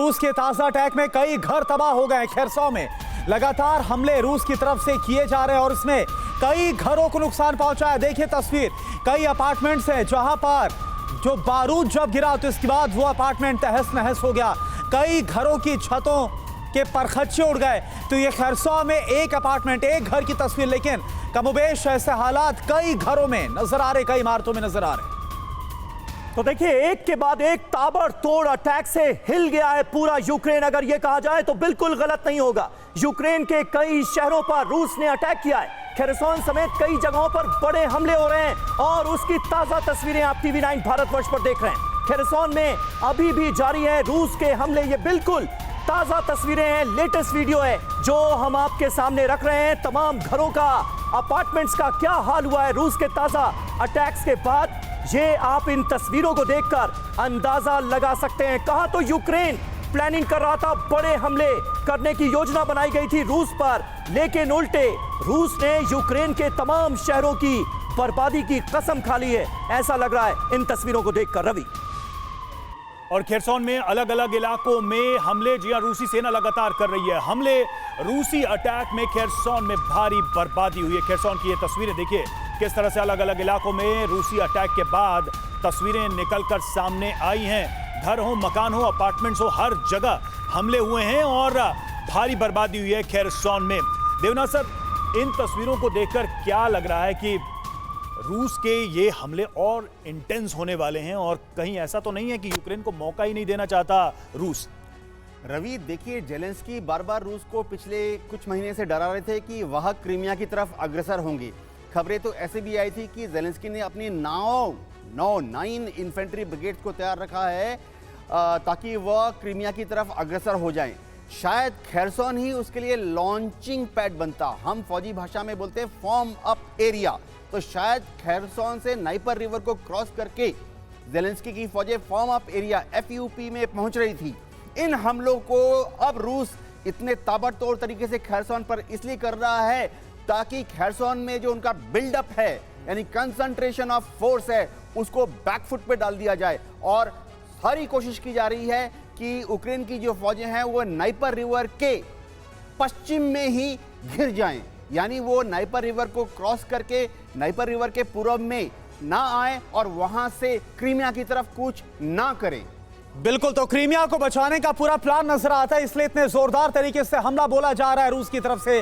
रूस के ताजा अटैक में कई घर तबाह हो गए। खेरसॉ में लगातार हमले रूस की तरफ से किए जा रहे हैं और इसमें कई घरों को नुकसान पहुंचा है। देखिए तस्वीर, कई अपार्टमेंट्स हैं जहां पर जो बारूद जब गिरा तो इसके बाद वो अपार्टमेंट तहस नहस हो गया। कई घरों की छतों के परखच्चे उड़ गए। तो ये खेरसॉ में एक अपार्टमेंट, एक घर की तस्वीर, लेकिन कमोबेश ऐसे हालात कई घरों में नजर आ रहे, कई इमारतों में नजर आ रहे। तो देखिए, एक के बाद एक ताबड़तोड़ अटैक से हिल गया है पूरा यूक्रेन। अगर यह कहा जाए तो बिल्कुल गलत नहीं होगा। यूक्रेन के कई शहरों पर रूस ने अटैक किया है। खेरसॉन समेत कई जगहों पर बड़े हमले हो रहे हैं और उसकी ताजा तस्वीरें आप टीवी 9 भारतवर्ष पर देख रहे हैं। खेरसॉन में अभी भी जारी है रूस के हमले। ये बिल्कुल ताजा तस्वीरें हैं, लेटेस्ट वीडियो है जो हम आपके सामने रख रहे हैं। तमाम घरों का, अपार्टमेंट्स का क्या हाल हुआ है रूस के ताजा अटैक्स के बाद, ये आप इन तस्वीरों को देखकर अंदाजा लगा सकते हैं। कहां तो यूक्रेन प्लानिंग कर रहा था, बड़े हमले करने की योजना बनाई गई थी रूस पर, लेकिन उल्टे रूस ने यूक्रेन के तमाम शहरों की बर्बादी की कसम खा ली है, ऐसा लग रहा है इन तस्वीरों को देखकर। रवि, और खेरसॉन में अलग अलग इलाकों में हमले जी रूसी सेना लगातार कर रही है। हमले, रूसी अटैक में खेरसॉन में भारी बर्बादी हुई है। खेरसॉन की ये तस्वीरें देखिए किस तरह से अलग अलग इलाकों में रूसी अटैक के बाद तस्वीरें निकलकर सामने आई हैं। घर हो, मकान हो, अपार्टमेंट्स हो, हर जगह हमले हुए हैं और भारी बर्बादी हुई है खेरसॉन में। देवनाथ सर, इन तस्वीरों को देखकर क्या लग रहा है कि रूस के ये हमले और इंटेंस होने वाले हैं और कहीं ऐसा तो नहीं है कि यूक्रेन को मौका ही नहीं देना चाहता रूस? रवि, देखिए, जेलेंस्की बार बार रूस को पिछले कुछ महीने से डरा रहे थे कि वह क्रीमिया की तरफ अग्रसर होंगे। खबरें तो ऐसे भी आई थी कि जेलेंस्की ने अपनी 9 इन्फेंट्री ब्रिगेड को तैयार रखा है ताकि वह क्रीमिया की तरफ अग्रसर हो जाएं। शायद खेरसॉन ही उसके लिए लॉन्चिंग पैड बनता। हम फौजी भाषा में बोलते हैं फॉर्म अप एरिया। तो शायद खेरसॉन से नाइपर रिवर को क्रॉस करके जेलेंस्की की फौजें फॉर्म अप एरिया FUP में पहुंच रही थी। इन हमलों को अब रूस इतने ताबड़तोड़ तरीके से खेरसॉन पर इसलिए कर रहा है ताकि खेरसॉन में जो उनका बिल्डअप है, यानी कंसंट्रेशन ऑफ फोर्स है, उसको बैकफुट पे डाल दिया जाए। और सारी कोशिश की जा रही है कि यूक्रेन की जो फौजें हैं वो नाइपर रिवर के पश्चिम में ही घिर जाएं, यानी वो नाइपर रिवर को क्रॉस करके नाइपर रिवर के पूर्व में ना आए और वहां से क्रीमिया की तरफ कूच ना करें। बिल्कुल, तो क्रीमिया को बचाने का पूरा प्लान नजर आता है, इसलिए इतने जोरदार तरीके से हमला बोला जा रहा है रूस की तरफ से।